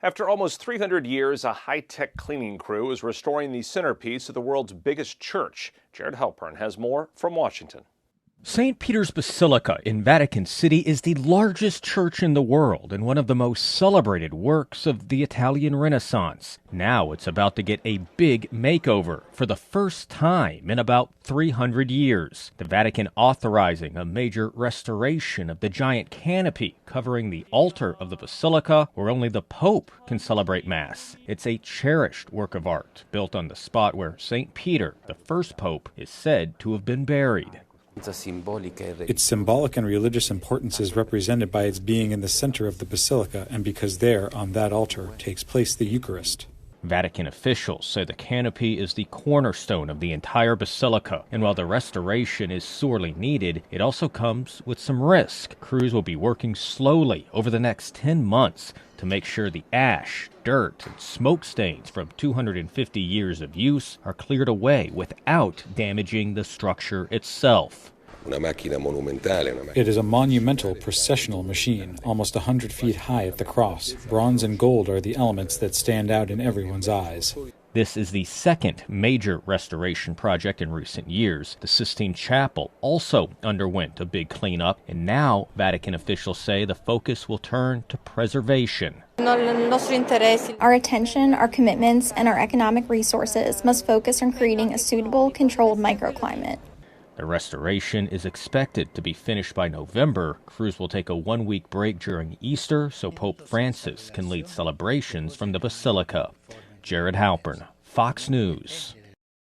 After almost 300 years, a high-tech cleaning crew is restoring the centerpiece of the world's biggest church. Jared Halpern has more from Washington. St. Peter's Basilica in Vatican City is the largest church in the world and one of the most celebrated works of the Italian Renaissance. Now it's about to get a big makeover for the first time in about 300 years. The Vatican authorizing a major restoration of the giant canopy covering the altar of the Basilica, where only the Pope can celebrate Mass. It's a cherished work of art built on the spot where St. Peter, the first Pope, is said to have been buried. Its symbolic and religious importance is represented by its being in the center of the basilica and because there, on that altar, takes place the Eucharist. Vatican officials say the canopy is the cornerstone of the entire basilica, and while the restoration is sorely needed, it also comes with some risk. Crews will be working slowly over the next 10 months to make sure the ash, dirt, and smoke stains from 250 years of use are cleared away without damaging the structure itself. It is a monumental processional machine, almost 100 feet high at the cross. Bronze and gold are the elements that stand out in everyone's eyes. This is the second major restoration project in recent years. The Sistine Chapel also underwent a big cleanup, and now Vatican officials say the focus will turn to preservation. Our attention, our commitments, and our economic resources must focus on creating a suitable, controlled microclimate. The restoration is expected to be finished by November. Crews will take a one-week break during Easter so Pope Francis can lead celebrations from the Basilica. Jared Halpern, Fox News.